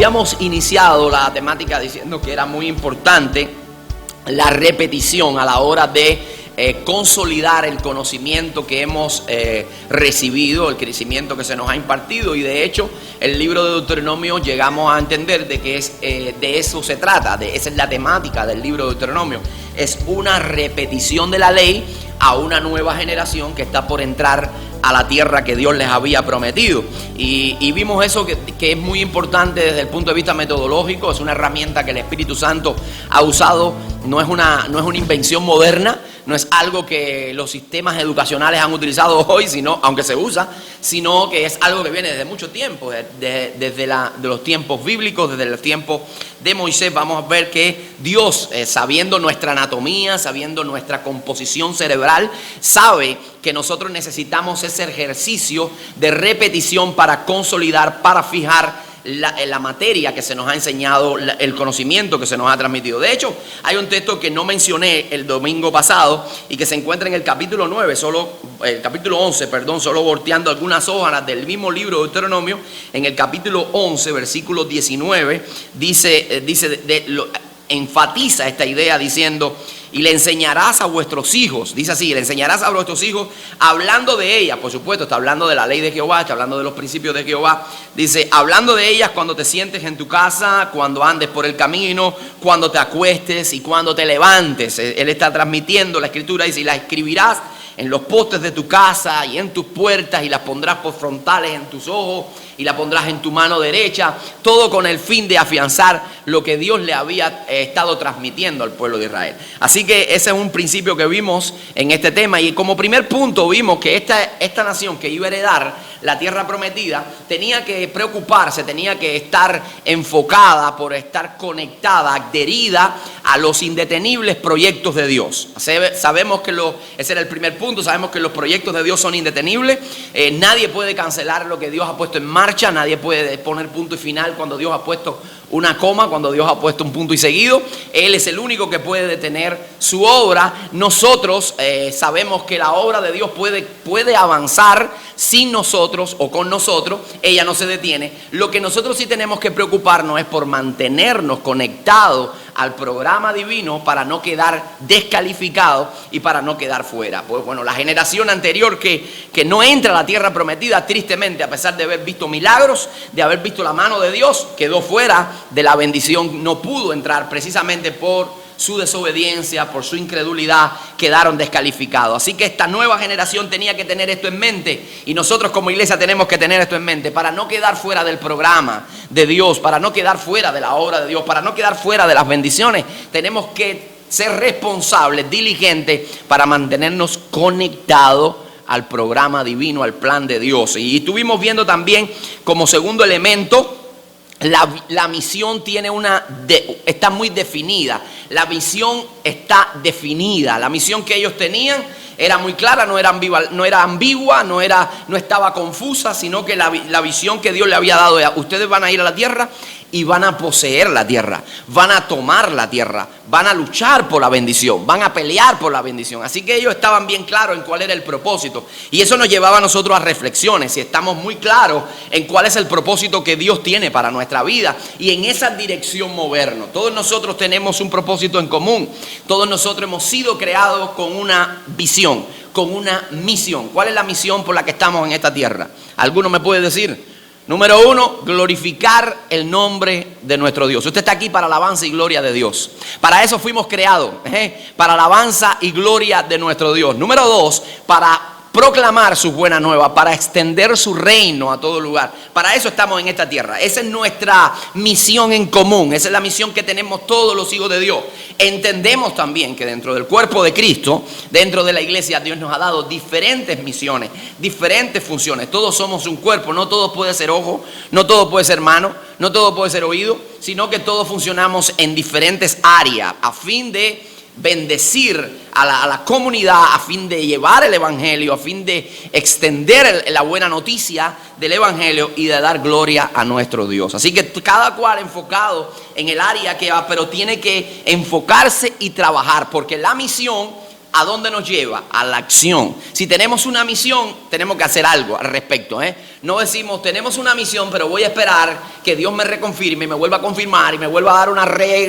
habíamos iniciado la temática diciendo que era muy importante la repetición a la hora de consolidar el conocimiento que hemos recibido, el crecimiento que se nos ha impartido. Y de hecho el libro de Deuteronomio llegamos a entender de que de eso se trata, esa es la temática del libro de Deuteronomio. Es una repetición de la ley a una nueva generación que está por entrar a la tierra que Dios les había prometido. Y vimos eso que es muy importante desde el punto de vista metodológico. Es una herramienta que el Espíritu Santo ha usado. No es una invención moderna, no es algo que los sistemas educacionales han utilizado hoy, aunque se usa, sino que es algo que viene desde mucho tiempo, desde los tiempos bíblicos, desde los tiempos de Moisés. Vamos a ver que Dios, sabiendo nuestra anatomía, sabiendo nuestra composición cerebral, sabe que nosotros necesitamos ese ejercicio de repetición para consolidar, para fijar la materia que se nos ha enseñado, el conocimiento que se nos ha transmitido. De hecho, hay un texto que no mencioné el domingo pasado y que se encuentra en el capítulo 9, el capítulo 11, solo volteando algunas hojas del mismo libro de Deuteronomio. En el capítulo 11, versículo 19, enfatiza esta idea diciendo: y le enseñarás a vuestros hijos, dice así, le enseñarás a vuestros hijos, hablando de ellas. Por supuesto, está hablando de la ley de Jehová, está hablando de los principios de Jehová. Dice, hablando de ellas cuando te sientes en tu casa, cuando andes por el camino, cuando te acuestes y cuando te levantes. Él está transmitiendo la escritura, dice, y las escribirás en los postes de tu casa y en tus puertas, y las pondrás por frontales en tus ojos, y la pondrás en tu mano derecha, todo con el fin de afianzar lo que Dios le había estado transmitiendo al pueblo de Israel. Así que ese es un principio que vimos en este tema, y como primer punto vimos que esta nación que iba a heredar la tierra prometida tenía que preocuparse, tenía que estar enfocada por estar conectada, adherida a los indetenibles proyectos de Dios. Sabemos que ese era el primer punto, sabemos que los proyectos de Dios son indetenibles. Nadie puede cancelar lo que Dios ha puesto en marcha, nadie puede poner punto y final cuando Dios ha puesto una coma, cuando Dios ha puesto un punto y seguido. Él es el único que puede detener su obra. Nosotros sabemos que la obra de Dios puede avanzar sin nosotros o con nosotros. Ella no se detiene. Lo que nosotros sí tenemos que preocuparnos es por mantenernos conectados al programa divino para no quedar descalificados y para no quedar fuera. Pues bueno, la generación anterior que no entra a la tierra prometida, tristemente, a pesar de haber visto milagros, de haber visto la mano de Dios, quedó fuera de la bendición, no pudo entrar precisamente por su desobediencia, por su incredulidad, quedaron descalificados. Así que esta nueva generación tenía que tener esto en mente, y nosotros como iglesia tenemos que tener esto en mente para no quedar fuera del programa de Dios, para no quedar fuera de la obra de Dios, para no quedar fuera de las bendiciones. Tenemos que ser responsables, diligentes, para mantenernos conectados al programa divino, al plan de Dios. Y estuvimos viendo también como segundo elemento, la misión está muy definida. La misión está definida. La misión que ellos tenían era muy clara, no era ambigua, no estaba confusa, sino que la visión que Dios le había dado era: ustedes van a ir a la tierra y van a poseer la tierra, van a tomar la tierra, van a luchar por la bendición, van a pelear por la bendición. Así que ellos estaban bien claros en cuál era el propósito, y eso nos llevaba a nosotros a reflexiones. Si estamos muy claros en cuál es el propósito que Dios tiene para nuestra vida y en esa dirección movernos. Todos nosotros tenemos un propósito en común, todos nosotros hemos sido creados con una visión, con una misión. ¿Cuál es la misión por la que estamos en esta tierra? ¿Alguno me puede decir? Número 1, glorificar el nombre de nuestro Dios. Usted está aquí para alabanza y gloria de Dios. Para eso fuimos creados, para alabanza y gloria de nuestro Dios. Número 2, para proclamar sus buenas nuevas, para extender su reino a todo lugar. Para eso estamos en esta tierra. Esa es nuestra misión en común. Esa es la misión que tenemos todos los hijos de Dios. Entendemos también que dentro del cuerpo de Cristo, dentro de la iglesia, Dios nos ha dado diferentes misiones, diferentes funciones. Todos somos un cuerpo. No todo puede ser ojo, no todo puede ser mano, no todo puede ser oído, sino que todos funcionamos en diferentes áreas a fin de bendecir a la comunidad, a fin de llevar el evangelio, a fin de extender la buena noticia del evangelio y de dar gloria a nuestro Dios. Así que cada cual enfocado en el área que va, pero tiene que enfocarse y trabajar, porque la misión, ¿a dónde nos lleva? A la acción. Si tenemos una misión, tenemos que hacer algo al respecto, No decimos, tenemos una misión, pero voy a esperar que Dios me reconfirme, me vuelva a confirmar y me vuelva a dar una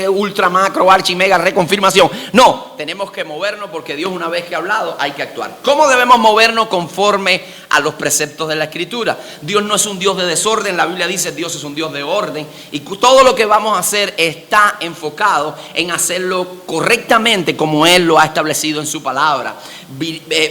ultra macro archi mega reconfirmación. No, tenemos que movernos porque Dios, una vez que ha hablado, hay que actuar. ¿Cómo debemos movernos? Conforme a los preceptos de la Escritura. Dios no es un Dios de desorden. La Biblia dice Dios es un Dios de orden. Y todo lo que vamos a hacer está enfocado en hacerlo correctamente como Él lo ha establecido en su palabra.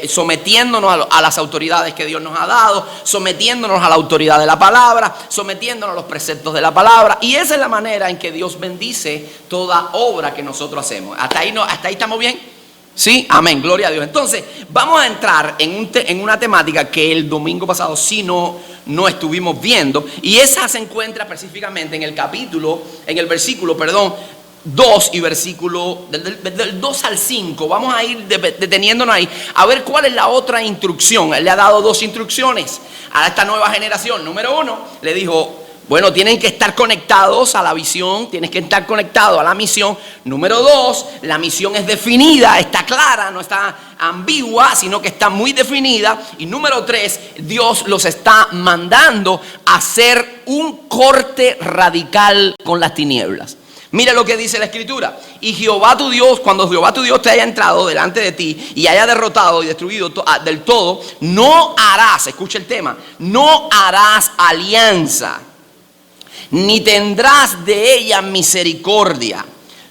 Sometiéndonos a las autoridades que Dios nos ha dado, sometiéndonos a la autoridad de la palabra, sometiéndonos a los preceptos de la palabra. Y esa es la manera en que Dios bendice toda obra que nosotros hacemos. ¿Hasta ahí estamos bien? Sí, amén, gloria a Dios. Entonces, vamos a entrar en una temática que el domingo pasado sí no estuvimos viendo. Y esa se encuentra específicamente en el versículo 2 y versículo del 2 al 5. Vamos a ir deteniéndonos ahí a ver cuál es la otra instrucción. Él le ha dado 2 instrucciones a esta nueva generación. Número 1, le dijo, bueno, tienen que estar conectados a la visión, tienes que estar conectado a la misión. Número 2, la misión es definida, está clara, no está ambigua, sino que está muy definida. Y número 3, Dios los está mandando a hacer un corte radical con las tinieblas. Mira lo que dice la Escritura. Y Jehová tu Dios, cuando Jehová tu Dios te haya entrado delante de ti y haya derrotado y destruido del todo, no harás, escucha el tema, no harás alianza, ni tendrás de ella misericordia,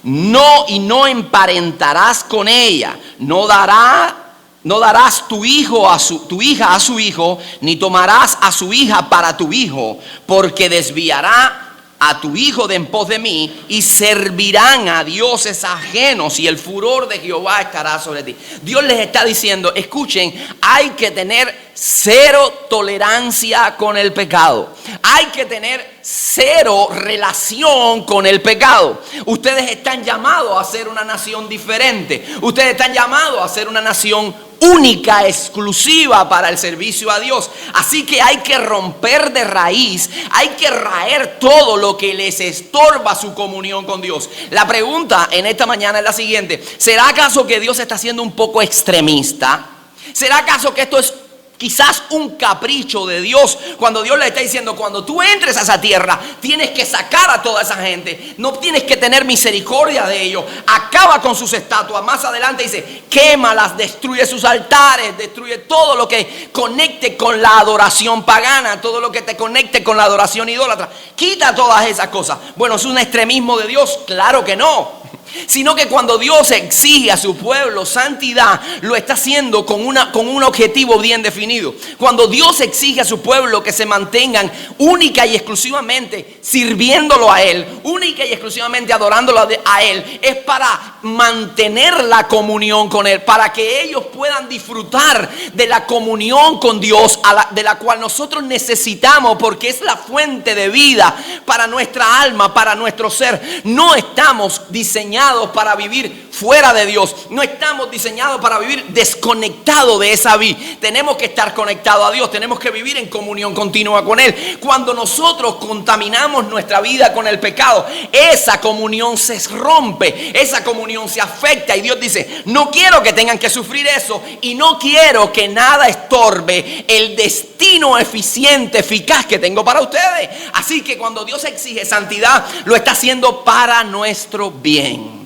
no emparentarás con ella, no darás tu hija a su hijo, ni tomarás a su hija para tu hijo, porque desviará a tu hijo de en pos de mí, y servirán a dioses ajenos, y el furor de Jehová estará sobre ti. Dios les está diciendo, escuchen, hay que tener 0 tolerancia con el pecado. Hay que tener 0 relación con el pecado. Ustedes están llamados a ser una nación diferente. Ustedes están llamados a ser una nación única, exclusiva para el servicio a Dios. Así que hay que romper de raíz, hay que raer todo lo que les estorba su comunión con Dios. La pregunta en esta mañana es la siguiente: ¿será acaso que Dios está siendo un poco extremista? ¿Será acaso que esto es quizás un capricho de Dios, cuando Dios le está diciendo, cuando tú entres a esa tierra, tienes que sacar a toda esa gente, no tienes que tener misericordia de ellos, acaba con sus estatuas? Más adelante dice, quémalas, destruye sus altares, destruye todo lo que conecte con la adoración pagana, todo lo que te conecte con la adoración idólatra, quita todas esas cosas. Bueno, ¿es un extremismo de Dios? Claro que no. Sino que cuando Dios exige a su pueblo santidad, lo está haciendo con un objetivo bien definido. Cuando Dios exige a su pueblo que se mantengan única y exclusivamente sirviéndolo a Él, única y exclusivamente adorándolo a Él, es para mantener la comunión con Él, para que ellos puedan disfrutar de la comunión con Dios, de la cual nosotros necesitamos, porque es la fuente de vida para nuestra alma, para nuestro ser. No estamos diseñados para vivir fuera de Dios, no estamos diseñados para vivir desconectados de esa vida. Tenemos que estar conectados a Dios, tenemos que vivir en comunión continua con Él. Cuando nosotros contaminamos nuestra vida con el pecado, esa comunión se rompe, esa comunión se afecta, y Dios dice, no quiero que tengan que sufrir eso, y no quiero que nada estorbe el destino eficiente, eficaz que tengo para ustedes. Así que cuando Dios exige santidad, lo está haciendo para nuestro bien.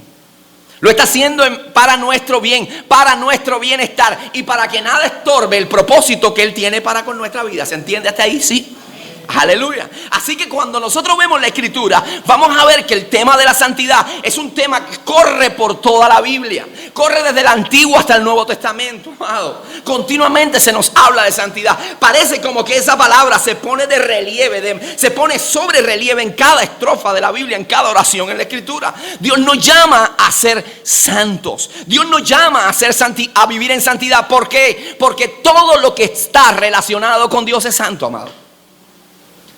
Lo está haciendo para nuestro bien, para nuestro bienestar, y para que nada estorbe el propósito que Él tiene para con nuestra vida. ¿Se entiende hasta ahí? Sí. Aleluya. Así que cuando nosotros vemos la Escritura, vamos a ver que el tema de la santidad es un tema que corre por toda la Biblia. Corre desde el Antiguo hasta el Nuevo Testamento, amado. Continuamente se nos habla de santidad. Parece como que esa palabra se pone de relieve, se pone sobre relieve en cada estrofa de la Biblia, en cada oración en la Escritura. Dios nos llama a ser santos. Dios nos llama a vivir en santidad. ¿Por qué? Porque todo lo que está relacionado con Dios es santo, amado.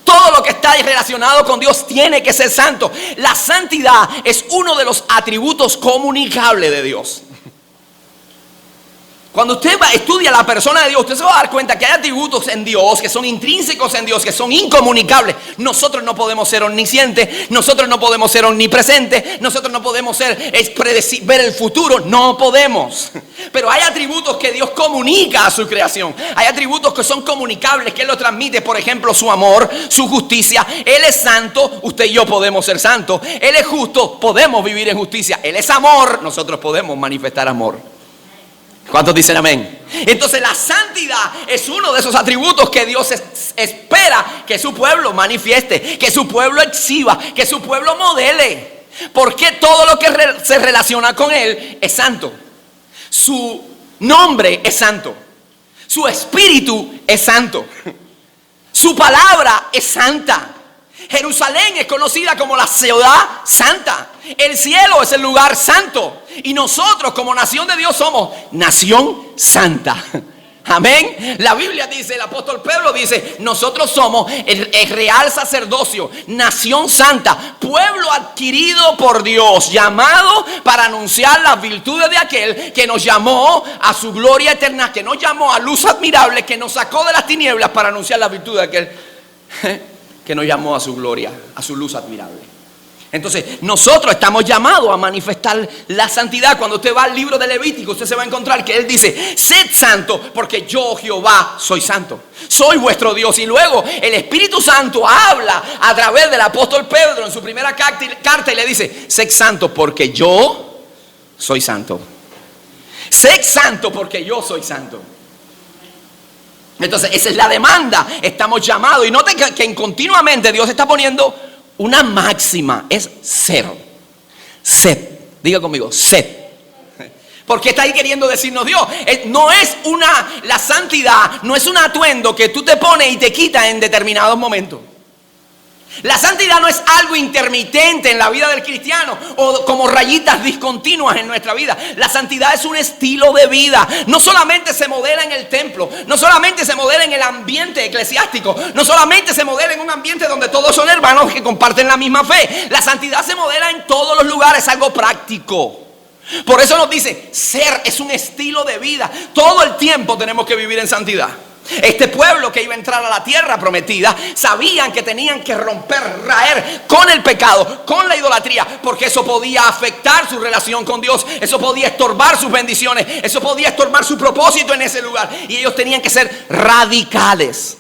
Todo lo que está relacionado con Dios tiene que ser santo. La santidad es uno de los atributos comunicables de Dios. Cuando usted estudia la persona de Dios, usted se va a dar cuenta que hay atributos en Dios que son intrínsecos en Dios, que son incomunicables. Nosotros no podemos ser omniscientes, nosotros no podemos ser omnipresentes, nosotros no podemos ver el futuro, no podemos. Pero hay atributos que Dios comunica a su creación. Hay atributos que son comunicables, que Él los transmite. Por ejemplo, su amor, su justicia. Él es santo, usted y yo podemos ser santos. Él es justo, podemos vivir en justicia. Él es amor, nosotros podemos manifestar amor. ¿Cuántos dicen amén? Entonces la santidad es uno de esos atributos que Dios espera que su pueblo manifieste, que su pueblo exhiba, que su pueblo modele. Porque todo lo que se relaciona con Él es santo. Su nombre es santo. Su espíritu es santo. Su palabra es santa. Jerusalén es conocida como la ciudad santa. El cielo es el lugar santo. Y nosotros como nación de Dios somos nación santa. Amén. La Biblia dice, el apóstol Pedro dice, nosotros somos el real sacerdocio, nación santa, pueblo adquirido por Dios, llamado para anunciar las virtudes de aquel que nos llamó a su gloria eterna, que nos llamó a luz admirable, que nos sacó de las tinieblas para anunciar las virtudes de aquel que nos llamó a su gloria, a su luz admirable. Entonces, nosotros estamos llamados a manifestar la santidad. Cuando usted va al libro de Levítico, usted se va a encontrar que él dice, sed santo, porque yo, Jehová, soy santo. Soy vuestro Dios. Y luego el Espíritu Santo habla a través del apóstol Pedro en su primera carta y le dice, sed santo, porque yo soy santo. Sed santo, porque yo soy santo. Entonces, esa es la demanda. Estamos llamados. Y noten que continuamente Dios está poniendo una máxima, es ser. Sed. Diga conmigo, sed. Porque está ahí queriendo decirnos Dios. No es la santidad no es un atuendo que tú te pones y te quitas en determinados momentos. La santidad no es algo intermitente en la vida del cristiano o como rayitas discontinuas en nuestra vida. La santidad es un estilo de vida. No solamente se modela en el templo, no solamente se modela en el ambiente eclesiástico, no solamente se modela en un ambiente donde todos son hermanos que comparten la misma fe. La santidad se modela en todos los lugares, algo práctico. Por eso nos dice, ser es un estilo de vida. Todo el tiempo tenemos que vivir en santidad. Este pueblo que iba a entrar a la tierra prometida sabían que tenían que raer con el pecado, con la idolatría, porque eso podía afectar su relación con Dios, eso podía estorbar sus bendiciones, eso podía estorbar su propósito en ese lugar, y ellos tenían que ser radicales.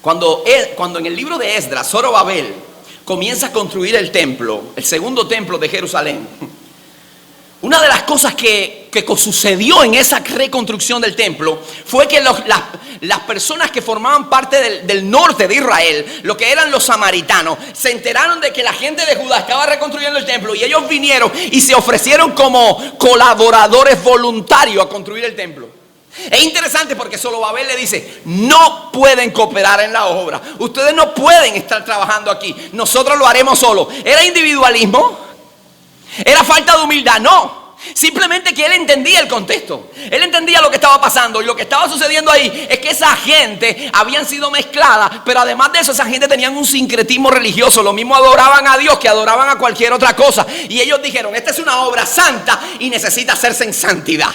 Cuando en el libro de Esdras, Zorobabel comienza a construir el templo, el segundo templo de Jerusalén, una de las cosas que sucedió en esa reconstrucción del templo fue que las personas que formaban parte del norte de Israel, lo que eran los samaritanos, se enteraron de que la gente de Judá estaba reconstruyendo el templo y ellos vinieron y se ofrecieron como colaboradores voluntarios a construir el templo. Es interesante porque Zorobabel le dice, no pueden cooperar en la obra, ustedes no pueden estar trabajando aquí, nosotros lo haremos solo. ¿Era individualismo? ¿Era falta de humildad? No, simplemente que él entendía el contexto. Él entendía lo que estaba pasando. Y lo que estaba sucediendo ahí es que esa gente habían sido mezcladas. Pero además de eso, esa gente tenían un sincretismo religioso. Lo mismo adoraban a Dios que adoraban a cualquier otra cosa. Y ellos dijeron, esta es una obra santa y necesita hacerse en santidad.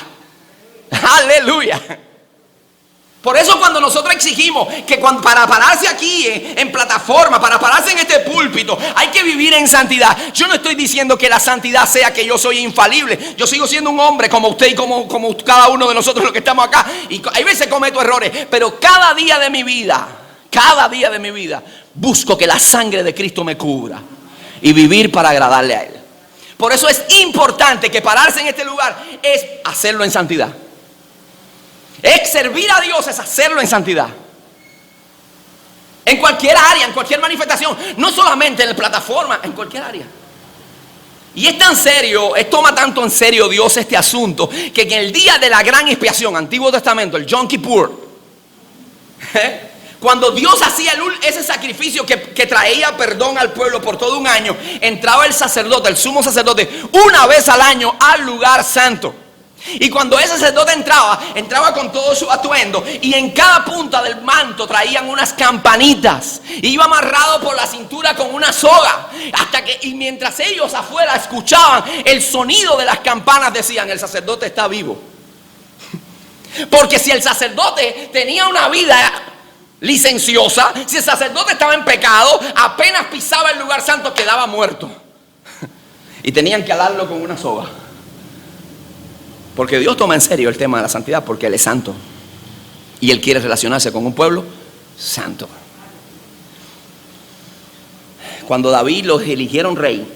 Aleluya. Por eso cuando nosotros exigimos que para pararse aquí en plataforma, para pararse en este púlpito, hay que vivir en santidad. Yo no estoy diciendo que la santidad sea que yo soy infalible. Yo sigo siendo un hombre como usted y como cada uno de nosotros los que estamos acá. Y hay veces cometo errores, pero cada día de mi vida, busco que la sangre de Cristo me cubra y vivir para agradarle a Él. Por eso es importante que pararse en este lugar es hacerlo en santidad. Es servir a Dios, es hacerlo en santidad. En cualquier área, en cualquier manifestación. No solamente en la plataforma, en cualquier área. Y es tan serio, toma tanto en serio Dios este asunto, que en el día de la gran expiación, Antiguo Testamento, el Yom Kippur, cuando Dios hacía ese sacrificio que traía perdón al pueblo por todo un año, entraba el sacerdote, el sumo sacerdote, una vez al año al lugar santo. Y cuando ese sacerdote entraba con todo su atuendo, y en cada punta del manto traían unas campanitas. Iba amarrado por la cintura con una soga. Y mientras ellos afuera escuchaban el sonido de las campanas, decían: el sacerdote está vivo. Porque si el sacerdote tenía una vida licenciosa, si el sacerdote estaba en pecado, apenas pisaba el lugar santo quedaba muerto. Y tenían que alarlo con una soga. Porque Dios toma en serio el tema de la santidad, porque Él es santo. Y Él quiere relacionarse con un pueblo santo. Cuando David lo eligieron rey,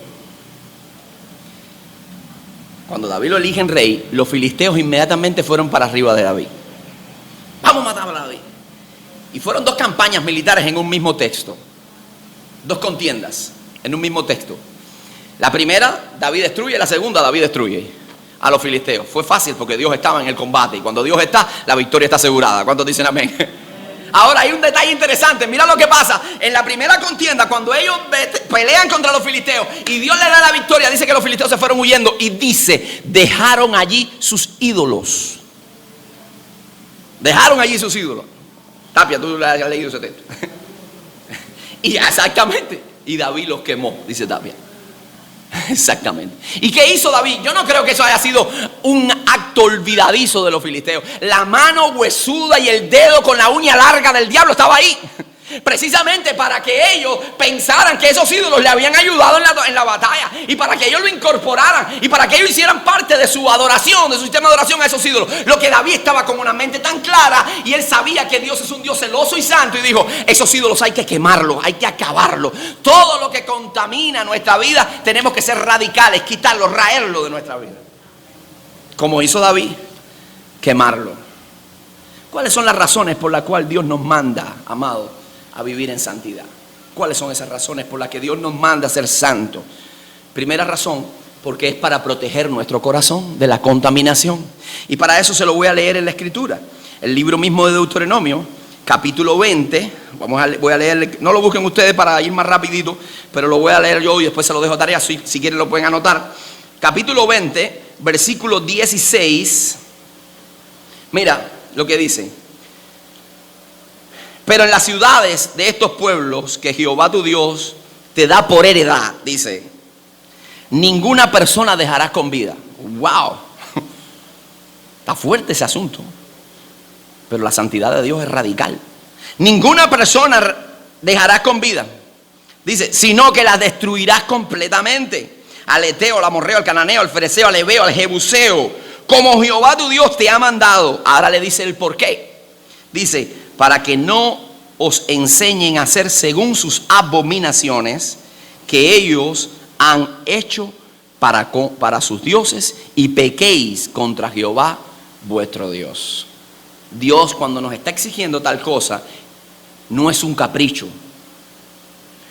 cuando David lo eligen rey, los filisteos inmediatamente fueron para arriba de David. Vamos a matar a David. Y fueron 2 campañas militares en un mismo texto. 2 contiendas en un mismo texto. La primera, David destruye. La segunda, David destruye a los filisteos. Fue fácil porque Dios estaba en el combate. Y cuando Dios está, la victoria está asegurada. ¿Cuántos dicen amén? Ahora hay un detalle interesante. Mira lo que pasa. En la primera contienda, cuando ellos pelean contra los filisteos y Dios les da la victoria, dice que los filisteos se fueron huyendo. Y dice: dejaron allí sus ídolos. Dejaron allí sus ídolos. Tapia, tú le has leído ese texto. Y exactamente. Y David los quemó, dice Tapia. Exactamente. ¿Y qué hizo David? Yo no creo que eso haya sido un acto olvidadizo de los filisteos. La mano huesuda y el dedo con la uña larga del diablo estaba ahí, precisamente para que ellos pensaran que esos ídolos le habían ayudado en la batalla, y para que ellos lo incorporaran, y para que ellos hicieran parte de su adoración, de su sistema de adoración a esos ídolos. Lo que David estaba con una mente tan clara, y él sabía que Dios es un Dios celoso y santo, y dijo: esos ídolos hay que quemarlos, hay que acabarlos. Todo lo que contamina nuestra vida tenemos que ser radicales, quitarlo, raerlo de nuestra vida. Como hizo David, quemarlo. ¿Cuáles son las razones por las cuales Dios nos manda, amado, a vivir en santidad? ¿Cuáles son esas razones por las que Dios nos manda a ser santos? Primera razón, porque es para proteger nuestro corazón de la contaminación. Y para eso se lo voy a leer en la Escritura. El libro mismo de Deuteronomio, capítulo 20. Voy a leer, no lo busquen ustedes para ir más rapidito, pero lo voy a leer yo y después se lo dejo a tarea. Si quieren lo pueden anotar. Capítulo 20, versículo 16. Mira lo que dice: pero en las ciudades de estos pueblos que Jehová tu Dios te da por heredad, dice, ninguna persona dejarás con vida. ¡Wow! Está fuerte ese asunto. Pero la santidad de Dios es radical. Ninguna persona dejarás con vida. Dice, sino que las destruirás completamente. Al Eteo, al Amorreo, al Cananeo, al Fereceo, al Heveo, al Jebuseo, como Jehová tu Dios te ha mandado. Ahora le dice el por qué. Dice, para que no os enseñen a hacer según sus abominaciones que ellos han hecho para sus dioses, y pequéis contra Jehová vuestro Dios. Dios, cuando nos está exigiendo tal cosa, no es un capricho,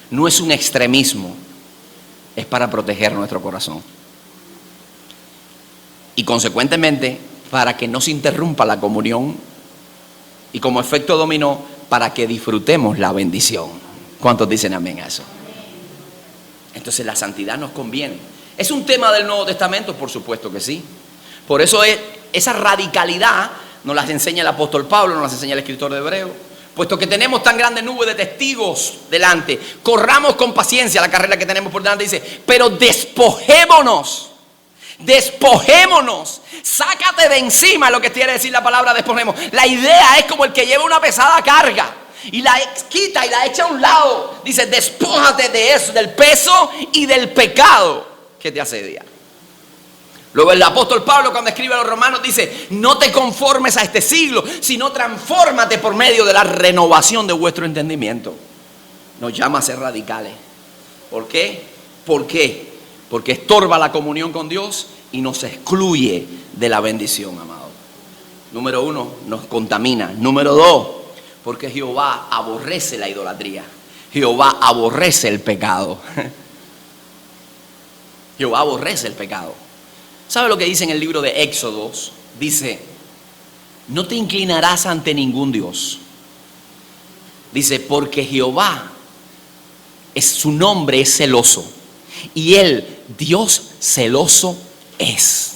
no es un extremismo, es para proteger nuestro corazón. Y consecuentemente, para que no se interrumpa la comunión, y como efecto dominó, para que disfrutemos la bendición. ¿Cuántos dicen amén a eso? Entonces la santidad nos conviene. ¿Es un tema del Nuevo Testamento? Por supuesto que sí. Por eso esa radicalidad nos las enseña el apóstol Pablo, nos las enseña el escritor de Hebreos. Puesto que tenemos tan grande nube de testigos delante, corramos con paciencia la carrera que tenemos por delante. Dice, pero despojémonos. Despojémonos, sácate de encima, lo que quiere decir la palabra despojemos. La idea es como el que lleva una pesada carga y la quita y la echa a un lado. Dice, despójate de eso, del peso y del pecado que te asedia. Luego el apóstol Pablo, cuando escribe a los romanos, dice, no te conformes a este siglo, sino transfórmate por medio de la renovación de vuestro entendimiento. Nos llama a ser radicales. ¿Por qué? ¿Por qué? Porque estorba la comunión con Dios y nos excluye de la bendición, amado. Número 1, nos contamina. Número 2, porque Jehová aborrece la idolatría. Jehová aborrece el pecado. Jehová aborrece el pecado. ¿Sabe lo que dice en el libro de Éxodos? Dice, no te inclinarás ante ningún Dios. Dice, porque Jehová, su nombre es celoso. Y Él, Dios celoso es.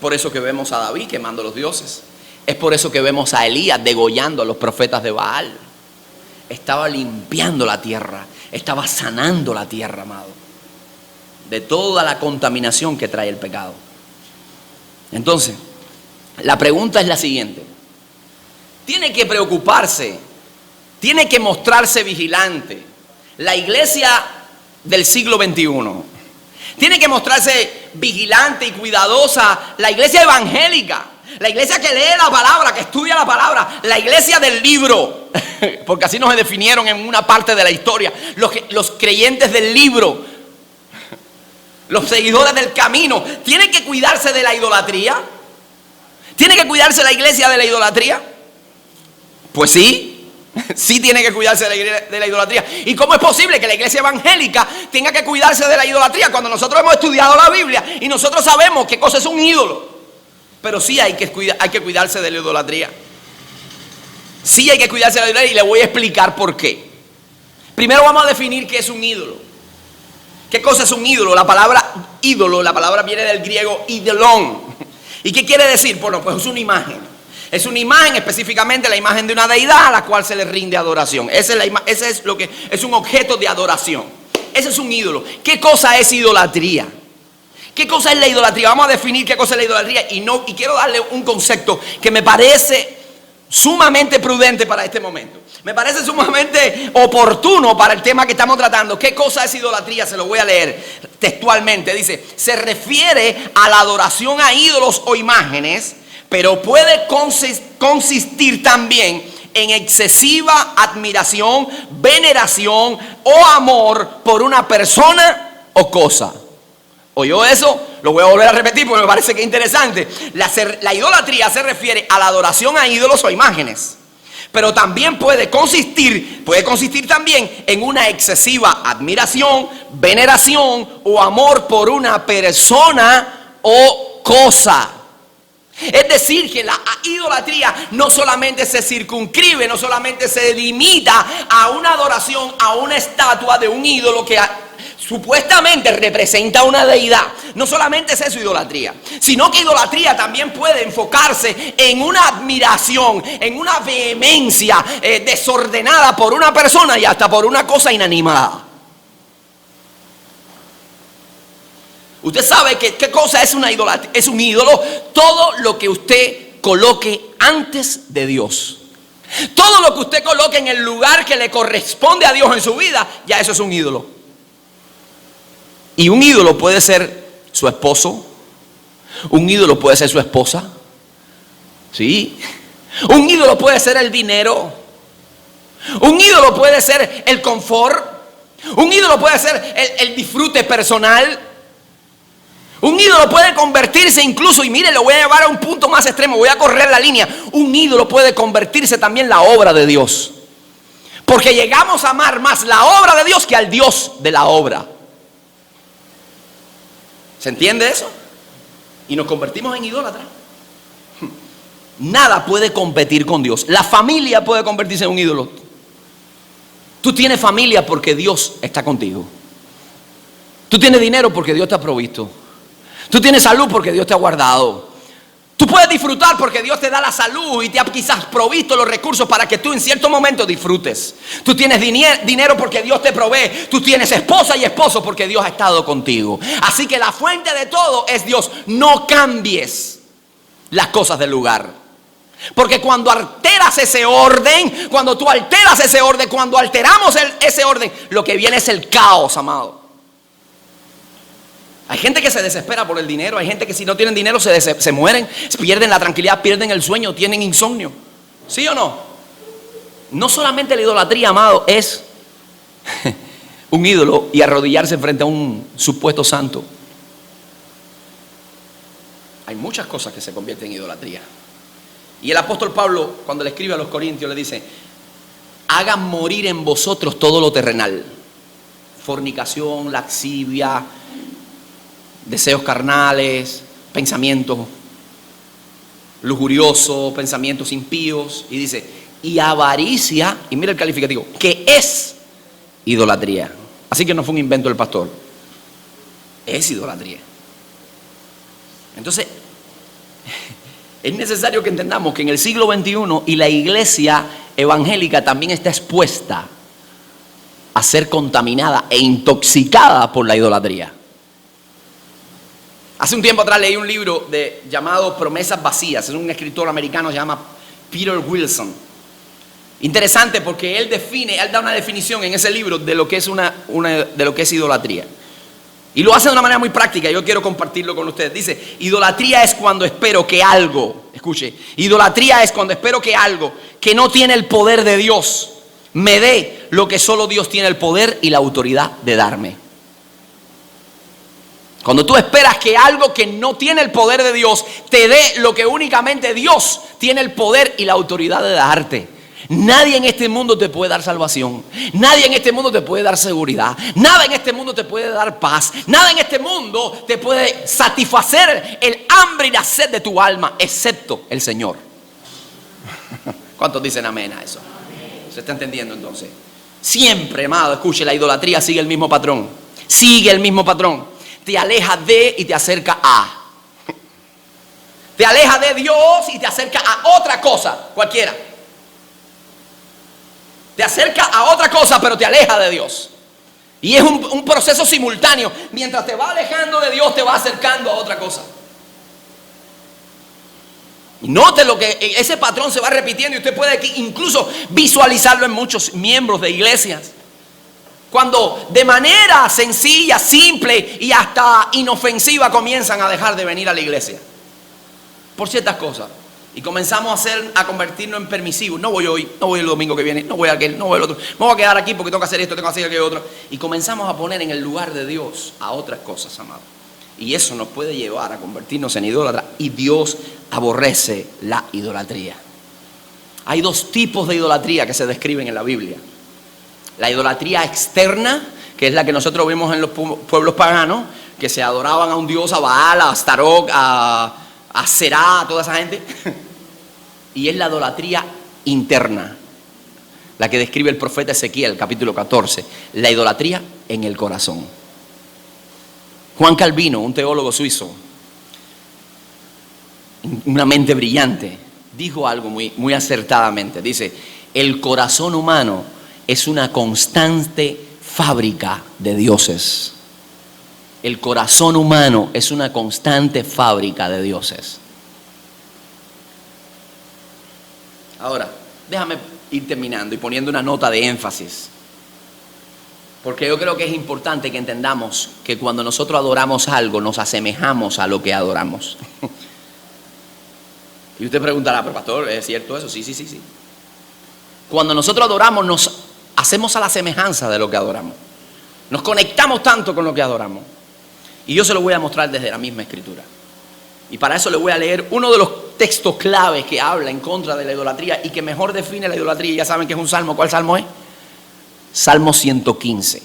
por eso que vemos a David quemando a los dioses. Es por eso que vemos a Elías degollando a los profetas de Baal. Estaba limpiando la tierra, estaba sanando la tierra, amado, de toda la contaminación que trae el pecado. Entonces, la pregunta es la siguiente. Tiene que preocuparse, tiene que mostrarse vigilante la iglesia del siglo XXI. Tiene que mostrarse vigilante y cuidadosa la iglesia evangélica, la iglesia que lee la palabra, que estudia la palabra, la iglesia del libro, porque así nos definieron en una parte de la historia, los creyentes del libro, los seguidores del camino. ¿Tiene que cuidarse de la idolatría? ¿Tiene que cuidarse la iglesia de la idolatría? Pues sí, sí tiene que cuidarse de la idolatría. ¿Y cómo es posible que la iglesia evangélica tenga que cuidarse de la idolatría cuando nosotros hemos estudiado la Biblia y nosotros sabemos qué cosa es un ídolo? Pero sí hay que cuidarse de la idolatría. Sí hay que cuidarse de la idolatría, y le voy a explicar por qué. Primero vamos a definir qué es un ídolo. ¿Qué cosa es un ídolo? La palabra ídolo, la palabra viene del griego idolón. ¿Y qué quiere decir? Bueno, pues es una imagen. Es una imagen, específicamente la imagen de una deidad a la cual se le rinde adoración. Ese es lo que es un objeto de adoración. Ese es un ídolo. ¿Qué cosa es idolatría? ¿Qué cosa es la idolatría? Vamos a definir qué cosa es la idolatría, y quiero darle un concepto que me parece sumamente prudente para este momento. Me parece sumamente oportuno para el tema que estamos tratando. ¿Qué cosa es idolatría? Se lo voy a leer textualmente. Dice, se refiere a la adoración a ídolos o imágenes, pero puede consistir también en excesiva admiración, veneración o amor por una persona o cosa. ¿Oyó eso? Lo voy a volver a repetir porque me parece que es interesante. La idolatría se refiere a la adoración a ídolos o imágenes, pero también puede consistir también en una excesiva admiración, veneración o amor por una persona o cosa. Es decir, que la idolatría no solamente se circunscribe, no solamente se limita a una adoración, a una estatua de un ídolo que supuestamente representa una deidad. No solamente es eso idolatría, sino que idolatría también puede enfocarse en una admiración, en una vehemencia desordenada por una persona y hasta por una cosa inanimada. Usted sabe que qué cosa es una idolatría. Es un ídolo todo lo que usted coloque antes de Dios. Todo lo que usted coloque en el lugar que le corresponde a Dios en su vida, ya eso es un ídolo. Y un ídolo puede ser su esposo, un ídolo puede ser su esposa, ¿sí? Un ídolo puede ser el dinero, un ídolo puede ser el confort, un ídolo puede ser el disfrute personal. Un ídolo puede convertirse incluso, y mire, lo voy a llevar a un punto más extremo, voy a correr la línea. Un ídolo puede convertirse también en la obra de Dios, porque llegamos a amar más la obra de Dios que al Dios de la obra. ¿Se entiende eso? Y nos convertimos en idólatras. Nada puede competir con Dios. La familia puede convertirse en un ídolo. Tú tienes familia porque Dios está contigo. Tú tienes dinero porque Dios te ha provisto. Tú tienes salud porque Dios te ha guardado. Tú puedes disfrutar porque Dios te da la salud y te ha quizás provisto los recursos para que tú en cierto momento disfrutes. Tú tienes dinero porque Dios te provee. Tú tienes esposa y esposo porque Dios ha estado contigo. Así que la fuente de todo es Dios. No cambies las cosas del lugar. Porque cuando alteras ese orden, cuando alteramos ese orden, lo que viene es el caos, amado. Hay gente que se desespera por el dinero. Hay gente que si no tienen dinero se mueren, pierden la tranquilidad, pierden el sueño, tienen insomnio. ¿Sí o no? No solamente la idolatría, amado, es un ídolo y arrodillarse frente a un supuesto santo. Hay muchas cosas que se convierten en idolatría. Y el apóstol Pablo, cuando le escribe a los Corintios, le dice: hagan morir en vosotros todo lo terrenal. Fornicación, lascivia, deseos carnales, pensamientos lujuriosos, pensamientos impíos. Y dice, y avaricia, y mira el calificativo, que es idolatría. Así que no fue un invento del pastor, es idolatría. Entonces, Es necesario que entendamos que en el siglo XXI y la iglesia evangélica también está expuesta a ser contaminada e intoxicada por la idolatría. Hace un tiempo atrás leí un libro llamado Promesas Vacías. Es un escritor americano que se llama Peter Wilson. Interesante porque él da una definición en ese libro de lo que es de lo que es idolatría. Y lo hace de una manera muy práctica. Yo quiero compartirlo con ustedes. Dice: idolatría es cuando espero que algo, escuche, idolatría es cuando espero que algo que no tiene el poder de Dios me dé lo que solo Dios tiene el poder y la autoridad de darme. Cuando tú esperas que algo que no tiene el poder de Dios te dé lo que únicamente Dios tiene el poder y la autoridad de darte. Nadie en este mundo te puede dar salvación. Nadie en este mundo te puede dar seguridad. Nada en este mundo te puede dar paz. Nada en este mundo te puede satisfacer el hambre y la sed de tu alma, excepto el Señor. ¿Cuántos dicen amén a eso? ¿Se está entendiendo entonces? Siempre, amado, escuche, la idolatría sigue el mismo patrón. Sigue el mismo patrón. Te aleja de y te acerca a. Te aleja de Dios y te acerca a otra cosa, cualquiera. Te acerca a otra cosa, pero te aleja de Dios. Y es un proceso simultáneo. Mientras te va alejando de Dios, te va acercando a otra cosa. Y note lo que ese patrón se va repitiendo. Y usted puede incluso visualizarlo en muchos miembros de iglesias. Cuando de manera sencilla, simple y hasta inofensiva comienzan a dejar de venir a la iglesia por ciertas cosas. Y comenzamos a convertirnos en permisivos. No voy hoy, no voy el domingo que viene, no voy aquel, no voy el otro. Me voy a quedar aquí porque tengo que hacer esto, tengo que hacer aquello otro. Y comenzamos a poner en el lugar de Dios a otras cosas, amado. Y eso nos puede llevar a convertirnos en idólatras. Y Dios aborrece la idolatría. Hay dos tipos de idolatría que se describen en la Biblia. La idolatría externa, que es la que nosotros vemos en los pueblos paganos, que se adoraban a un dios, a Baal, a Astarot, a Será, a toda esa gente. Y es la idolatría interna, la que describe el profeta Ezequiel, capítulo 14. La idolatría en el corazón. Juan Calvino, un teólogo suizo, una mente brillante, dijo algo muy acertadamente. Dice: el corazón humano es una constante fábrica de dioses. El corazón humano es una constante fábrica de dioses. Ahora, déjame ir terminando y poniendo una nota de énfasis. Porque yo creo que es importante que entendamos que cuando nosotros adoramos algo, nos asemejamos a lo que adoramos. Y usted preguntará: pero pastor, ¿es cierto eso? Sí. Cuando nosotros adoramos, nos hacemos a la semejanza de lo que adoramos. Nos conectamos tanto con lo que adoramos. Y yo se lo voy a mostrar desde la misma escritura. Y para eso le voy a leer uno de los textos claves que habla en contra de la idolatría y que mejor define la idolatría. Ya saben que es un salmo. ¿Cuál salmo es? Salmo 115.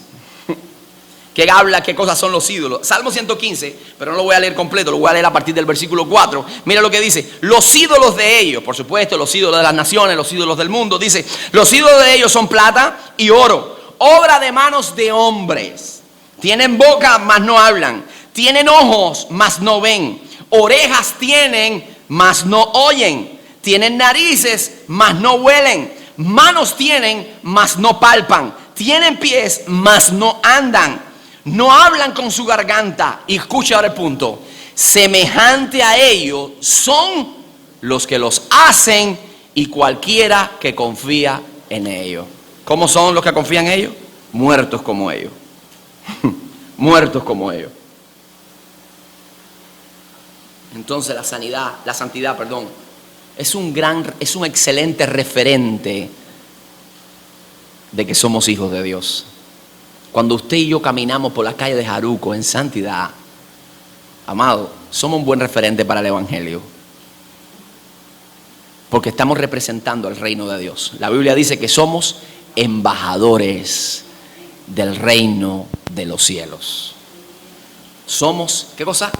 Que habla qué cosas son los ídolos. Salmo 115, pero no lo voy a leer completo, lo voy a leer a partir del versículo 4. Mira lo que dice: los ídolos de ellos, por supuesto, los ídolos de las naciones, los ídolos del mundo. Dice: los ídolos de ellos son plata y oro, obra de manos de hombres. Tienen boca, mas no hablan. Tienen ojos, mas no ven. Orejas tienen, mas no oyen. Tienen narices, mas no huelen. Manos tienen, mas no palpan. Tienen pies, mas no andan. No hablan con su garganta. Y escucha ahora el punto: semejante a ellos son los que los hacen y cualquiera que confía en ellos. ¿Cómo son los que confían en ellos? Muertos como ellos. Muertos como ellos. Entonces la santidad, es un excelente referente de que somos hijos de Dios. Cuando usted y yo caminamos por las calles de Jaruco en santidad, amado, somos un buen referente para el evangelio. Porque estamos representando al reino de Dios. La Biblia dice que somos embajadores del reino de los cielos. Somos, ¿qué cosa?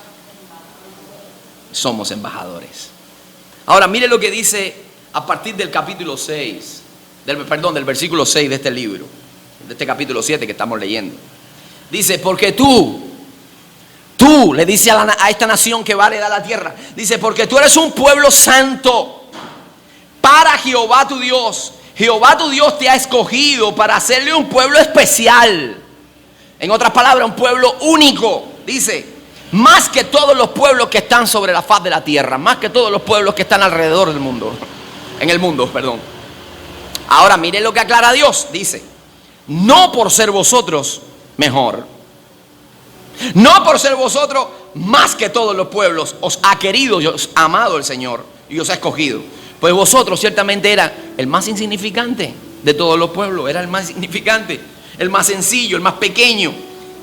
Somos embajadores. Ahora mire lo que dice a partir del capítulo 6, del versículo 6 de este libro, de este capítulo 7 que estamos leyendo. Dice: porque tú, Tú, le dice a esta nación que va a heredar la tierra, dice, porque tú eres un pueblo santo para Jehová tu Dios. Jehová tu Dios te ha escogido para hacerle un pueblo especial. En otras palabras, un pueblo único. Dice, más que todos los pueblos que están sobre la faz de la tierra, más que todos los pueblos que están alrededor del mundo, en el mundo, perdón. Ahora miren lo que aclara Dios, dice, no por ser vosotros mejor, no por ser vosotros más que todos los pueblos, os ha querido y os ha amado el Señor y os ha escogido. Pues vosotros ciertamente era el más insignificante de todos los pueblos, era el más insignificante, el más sencillo, el más pequeño.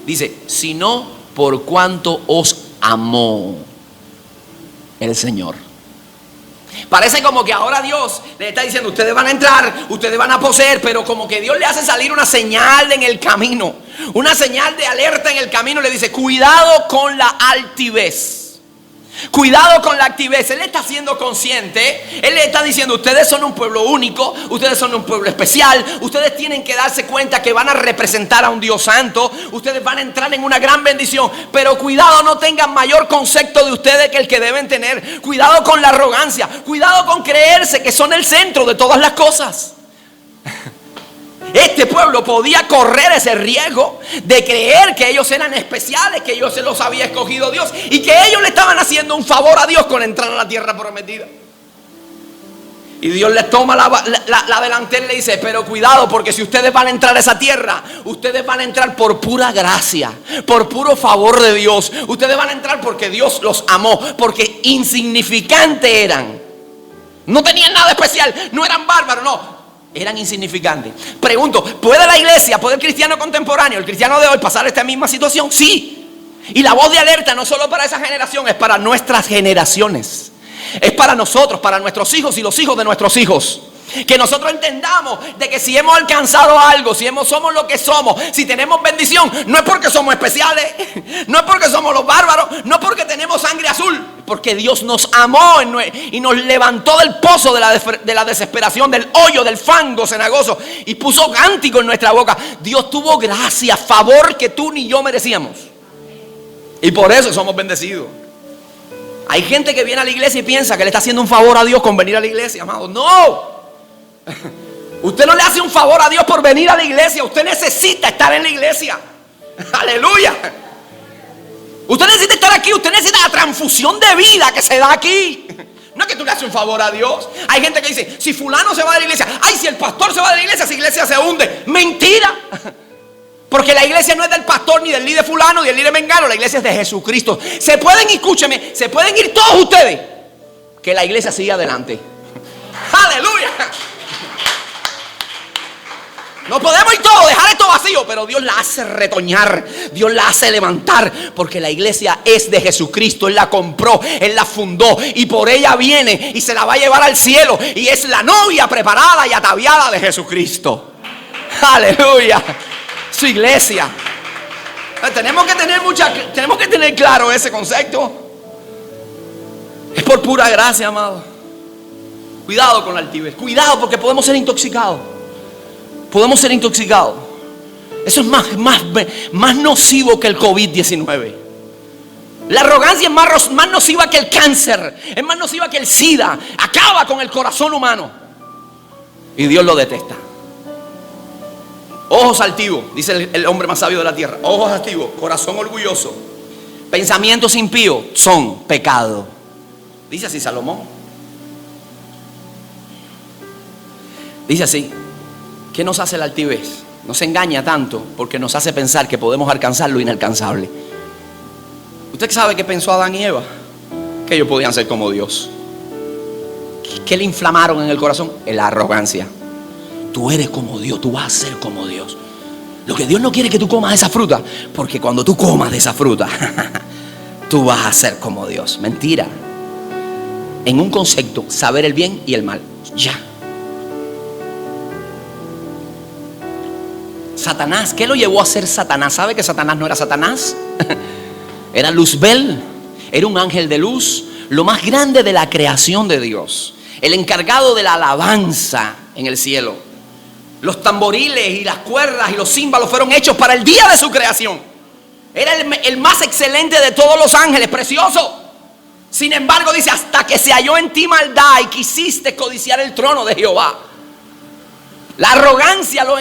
Dice, sino por cuanto os amó el Señor. Parece como que ahora Dios le está diciendo, ustedes van a entrar, ustedes van a poseer, pero como que Dios le hace salir una señal en el camino, una señal de alerta en el camino. Le dice, cuidado con la altivez. Cuidado con la altivez. Él está siendo consciente. Él le está diciendo, ustedes son un pueblo único, ustedes son un pueblo especial, ustedes tienen que darse cuenta que van a representar a un Dios santo, ustedes van a entrar en una gran bendición, pero cuidado, no tengan mayor concepto de ustedes que el que deben tener. Cuidado con la arrogancia, cuidado con creerse que son el centro de todas las cosas. Este pueblo podía correr ese riesgo de creer que ellos eran especiales, que ellos se los había escogido Dios y que ellos le estaban haciendo un favor a Dios con entrar a la tierra prometida. Y Dios les toma la delantera y le dice, pero cuidado, porque si ustedes van a entrar a esa tierra, ustedes van a entrar por pura gracia, por puro favor de Dios. Ustedes van a entrar porque Dios los amó, porque insignificantes eran. No tenían nada especial, no eran bárbaros, no. Eran insignificantes. Pregunto, ¿puede la iglesia, puede el cristiano contemporáneo, el cristiano de hoy pasar esta misma situación? Sí. Y la voz de alerta no solo para esa generación, es para nuestras generaciones. Es para nosotros, para nuestros hijos y los hijos de nuestros hijos. Que nosotros entendamos de que si hemos alcanzado algo, si somos lo que somos, si tenemos bendición, no es porque somos especiales, no es porque somos los bárbaros, no es porque tenemos sangre azul, porque Dios nos amó y nos levantó del pozo de la desesperación, del hoyo, del fango cenagoso, y puso cántico en nuestra boca. Dios tuvo gracia, favor que tú ni yo merecíamos, y por eso somos bendecidos. Hay gente que viene a la iglesia y piensa que le está haciendo un favor a Dios con venir a la iglesia, amado. ¡No! Usted no le hace un favor a Dios por venir a la iglesia. Usted necesita estar en la iglesia. Aleluya. Usted necesita estar aquí. Usted necesita la transfusión de vida que se da aquí. No es que tú le haces un favor a Dios. Hay gente que dice, si fulano se va de la iglesia, ay, si el pastor se va de la iglesia, esa iglesia se hunde. Mentira. Porque la iglesia no es del pastor, ni del líder fulano, ni del líder mengano. La iglesia es de Jesucristo. Se pueden, escúcheme, se pueden ir todos ustedes, que la iglesia siga adelante. Aleluya. No podemos ir todos, dejar esto vacío, pero Dios la hace retoñar, Dios la hace levantar, porque la iglesia es de Jesucristo. Él la compró, Él la fundó, y por ella viene y se la va a llevar al cielo, y es la novia preparada y ataviada de Jesucristo. Aleluya. Su iglesia. Tenemos que tener claro ese concepto. Es por pura gracia, amado. Cuidado con la altivez, cuidado, porque podemos ser intoxicados. Podemos ser intoxicados. Eso es más nocivo que el COVID-19. La arrogancia es más nociva que el cáncer, es más nociva que el SIDA. Acaba con el corazón humano y Dios lo detesta. Ojos altivos, dice el hombre más sabio de la tierra. Ojos altivos, corazón orgulloso, pensamientos impíos son pecado. Dice así Salomón. Dice así. ¿Qué nos hace la altivez? Nos engaña tanto porque nos hace pensar que podemos alcanzar lo inalcanzable. ¿Usted sabe qué pensó Adán y Eva? Que ellos podían ser como Dios. ¿Qué le inflamaron en el corazón? La arrogancia. Tú eres como Dios, tú vas a ser como Dios. Lo que Dios no quiere es que tú comas esa fruta, porque cuando tú comas de esa fruta, tú vas a ser como Dios. Mentira. En un concepto, saber el bien y el mal. Ya. Satanás, ¿qué lo llevó a ser Satanás? ¿Sabe que Satanás no era Satanás? Era Luzbel, era un ángel de luz, lo más grande de la creación de Dios, el encargado de la alabanza en el cielo. Los tamboriles y las cuerdas y los címbalos fueron hechos para el día de su creación. Era el más excelente de todos los ángeles, precioso. Sin embargo, dice, hasta que se halló en ti maldad y quisiste codiciar el trono de Jehová. La arrogancia lo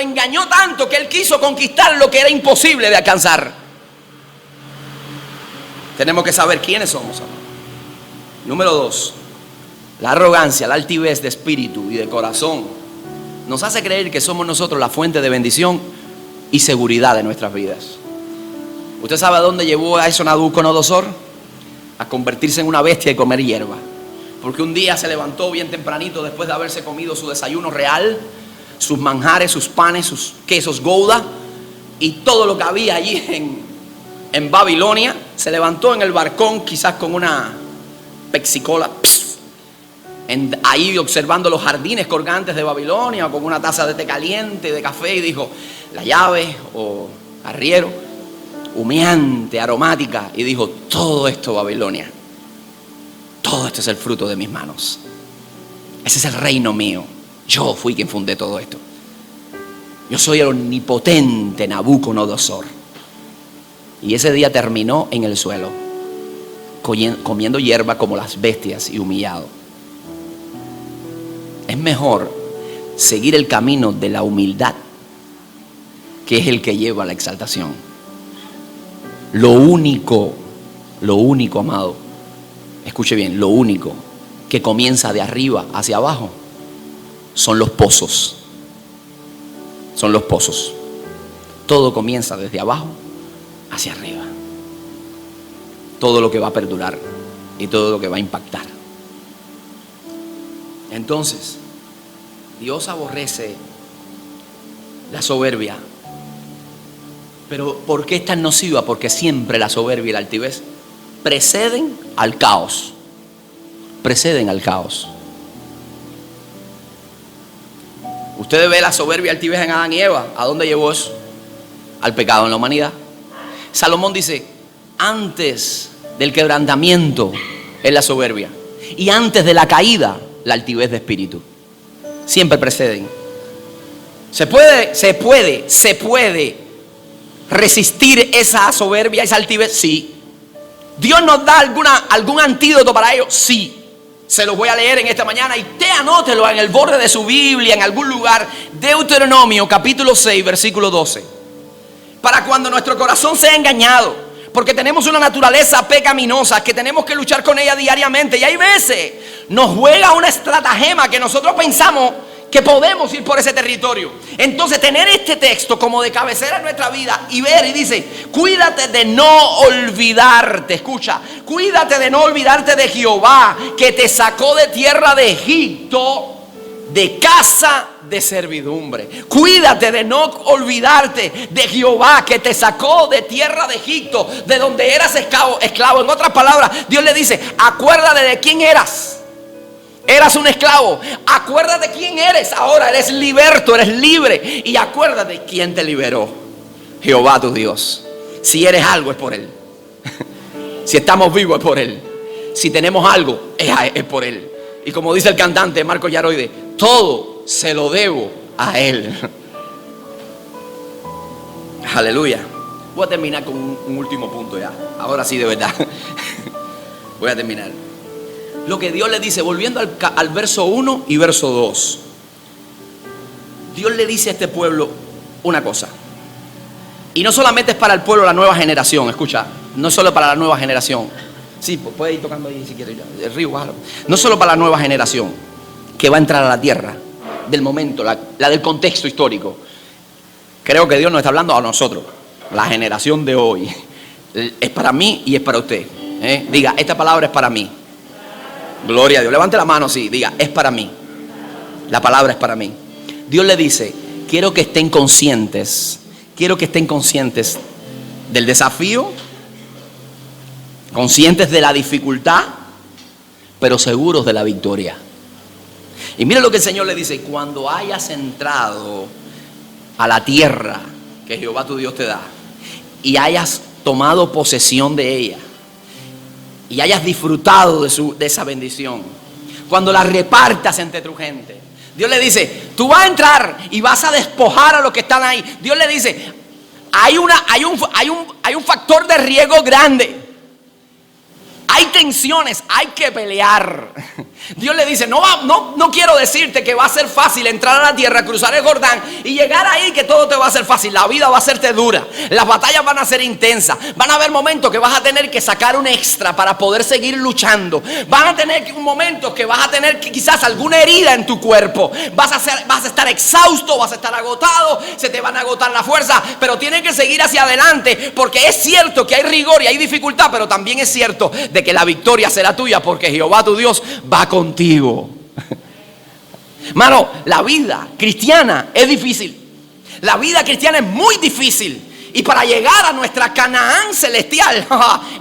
engañó tanto que él quiso conquistar lo que era imposible de alcanzar. Tenemos que saber quiénes somos, amado. Número 2, la arrogancia, la altivez de espíritu y de corazón nos hace creer que somos nosotros la fuente de bendición y seguridad de nuestras vidas. ¿Usted sabe a dónde llevó a eso Nabucodonosor? A convertirse en una bestia y comer hierba. Porque un día se levantó bien tempranito después de haberse comido su desayuno real, sus manjares, sus panes, sus quesos Gouda y todo lo que había allí en Babilonia. Se levantó en el balcón, quizás con una Pepsi-Cola, ahí observando los jardines colgantes de Babilonia, o con una taza de té caliente, de café, y dijo, la llave o arriero, humeante, aromática, y dijo, todo esto, Babilonia, todo esto es el fruto de mis manos. Ese es el reino mío. Yo fui quien fundé todo esto. Yo soy el omnipotente Nabucodonosor. Y ese día terminó en el suelo, comiendo hierba como las bestias y humillado. Es mejor seguir el camino de la humildad, que es el que lleva a la exaltación. Lo único, amado, escuche bien, lo único que comienza de arriba hacia abajo son los pozos. Son los pozos. Todo comienza desde abajo hacia arriba. Todo lo que va a perdurar y todo lo que va a impactar. Entonces, Dios aborrece la soberbia. Pero ¿por qué es tan nociva? Porque siempre la soberbia y la altivez preceden al caos. Preceden al caos. Usted ve la soberbia y altivez en Adán y Eva. ¿A dónde llevó eso? Al pecado en la humanidad. Salomón dice, antes del quebrantamiento es la soberbia, y antes de la caída, la altivez de espíritu. Siempre preceden. Se puede resistir esa soberbia, esa altivez, sí. ¿Dios nos da algún antídoto para ello? Sí. Se los voy a leer en esta mañana y te anótelo en el borde de su Biblia, en algún lugar. Deuteronomio capítulo 6, versículo 12. Para cuando nuestro corazón sea engañado, porque tenemos una naturaleza pecaminosa que tenemos que luchar con ella diariamente. Y hay veces nos juega una estratagema que nosotros pensamos que podemos ir por ese territorio. Entonces tener este texto como de cabecera en nuestra vida y ver, y dice, cuídate de no olvidarte, escucha, cuídate de no olvidarte de Jehová, que te sacó de tierra de Egipto, de casa de servidumbre. Cuídate de no olvidarte de Jehová, que te sacó de tierra de Egipto, de donde eras esclavo. En otras palabras, Dios le dice, acuérdate de quién eras. Eras un esclavo. Acuérdate quién eres. Ahora eres liberto, eres libre. Y acuérdate quién te liberó. Jehová tu Dios. Si eres algo es por Él. Si estamos vivos es por Él. Si tenemos algo es por Él. Y como dice el cantante Marco Yaroide, todo se lo debo a Él. Aleluya. Voy a terminar con un último punto ya. Ahora sí, de verdad. Voy a terminar. Lo que Dios le dice, volviendo al verso 1 y verso 2. Dios le dice a este pueblo una cosa. Y no solamente es para el pueblo, la nueva generación. Escucha, no solo para la nueva generación. Sí, puede ir tocando ahí si quiere. El río, bájalo. No solo para la nueva generación que va a entrar a la tierra del momento, la del contexto histórico. Creo que Dios nos está hablando a nosotros, la generación de hoy. Es para mí y es para usted. Diga, esta palabra es para mí. Gloria a Dios. Levante la mano así, diga, es para mí. La palabra es para mí. Dios le dice, quiero que estén conscientes del desafío, conscientes de la dificultad, pero seguros de la victoria. Y mira lo que el Señor le dice, cuando hayas entrado a la tierra que Jehová tu Dios te da y hayas tomado posesión de ella y hayas disfrutado de esa bendición, cuando la repartas entre tu gente, Dios le dice, tú vas a entrar y vas a despojar a los que están ahí. Dios le dice, hay un factor de riesgo grande. Hay tensiones, hay que pelear. Dios le dice, no quiero decirte que va a ser fácil entrar a la tierra, cruzar el Jordán y llegar ahí, que todo te va a ser fácil. La vida va a serte dura, las batallas van a ser intensas. Van a haber momentos que vas a tener que sacar un extra para poder seguir luchando. Van a tener un momento que vas a tener quizás alguna herida en tu cuerpo. Vas a estar exhausto, vas a estar agotado, se te van a agotar la fuerza, pero tienes que seguir hacia adelante, porque es cierto que hay rigor y hay dificultad, pero también es cierto de que la victoria será tuya, porque Jehová tu Dios va contigo. Mano, la vida cristiana es difícil. La vida cristiana es muy difícil. Y para llegar a nuestra Canaán celestial,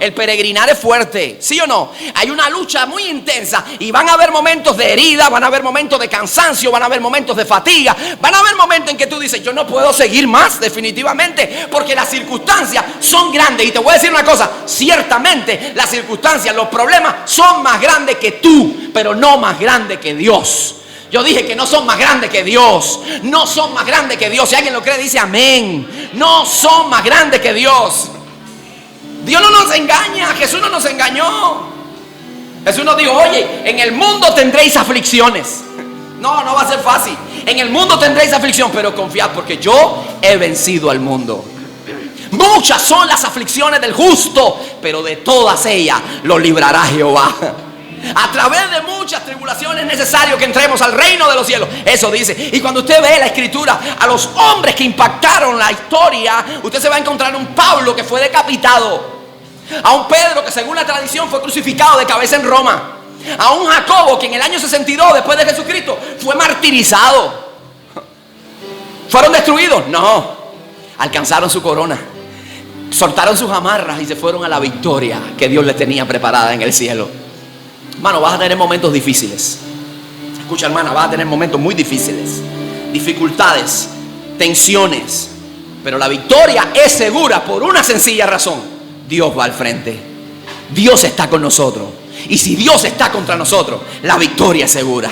el peregrinar es fuerte, ¿sí o no? Hay una lucha muy intensa y van a haber momentos de herida, van a haber momentos de cansancio, van a haber momentos de fatiga, van a haber momentos en que tú dices, yo no puedo seguir más definitivamente, porque las circunstancias son grandes. Y te voy a decir una cosa, ciertamente las circunstancias, los problemas son más grandes que tú, pero no más grandes que Dios. Yo dije que no son más grandes que Dios. No son más grandes que Dios. Si alguien lo cree, dice amén. No son más grandes que Dios. Dios no nos engaña. Jesús no nos engañó. Jesús nos dijo, oye, en el mundo tendréis aflicciones. No va a ser fácil. En el mundo tendréis aflicción, pero confiad, porque yo he vencido al mundo. Muchas son las aflicciones del justo, pero de todas ellas lo librará Jehová. A través de muchas tribulaciones es necesario que entremos al reino de los cielos. Eso dice. Y cuando usted ve la escritura, a los hombres que impactaron la historia, usted se va a encontrar un Pablo que fue decapitado, a un Pedro que según la tradición fue crucificado de cabeza en Roma, a un Jacobo que en el año 62 después de Jesucristo fue martirizado. ¿Fueron destruidos? No. Alcanzaron su corona, soltaron sus amarras y se fueron a la victoria que Dios les tenía preparada en el cielo. Hermano, vas a tener momentos difíciles. Escucha, hermana, vas a tener momentos muy difíciles, dificultades, tensiones, pero la victoria es segura por una sencilla razón: Dios va al frente. Dios está con nosotros. Y si Dios está contra nosotros, la victoria es segura.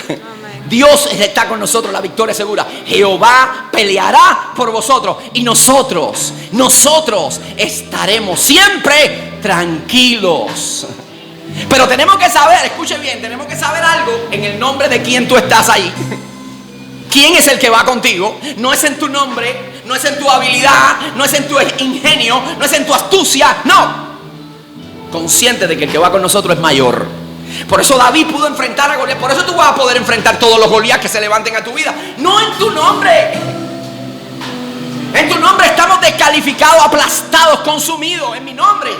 Dios está con nosotros, la victoria es segura. Jehová peleará por vosotros y nosotros estaremos siempre tranquilos. Pero tenemos que saber, escuche bien, tenemos que saber algo en el nombre de quién tú estás ahí. ¿Quién es el que va contigo? No es en tu nombre, no es en tu habilidad, no es en tu ingenio, no es en tu astucia, no. Consciente de que el que va con nosotros es mayor. Por eso David pudo enfrentar a Goliat. Por eso tú vas a poder enfrentar todos los Goliat que se levanten a tu vida. No en tu nombre. En tu nombre estamos descalificados, aplastados, consumidos. En mi nombre.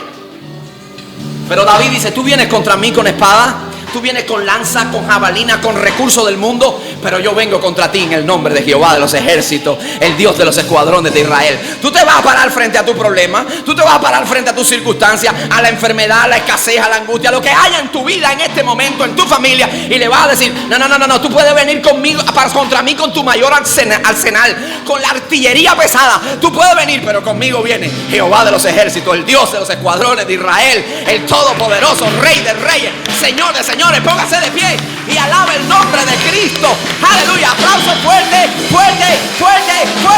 Pero David dice, tú vienes contra mí con espada, tú vienes con lanza, con jabalina, con recursos del mundo, pero yo vengo contra ti en el nombre de Jehová de los ejércitos, el Dios de los escuadrones de Israel. Tú te vas a parar frente a tu problema, tú te vas a parar frente a tus circunstancias, a la enfermedad, a la escasez, a la angustia, a lo que haya en tu vida en este momento, en tu familia, y le vas a decir, no, tú puedes venir conmigo, contra mí con tu mayor arsenal, con la artillería pesada, tú puedes venir, pero conmigo viene Jehová de los ejércitos, el Dios de los escuadrones de Israel, el todopoderoso, Rey de reyes, Señor de señores. Póngase de pie y alaba el nombre de Cristo. Aleluya, aplauso fuerte, fuerte, fuerte, fuerte.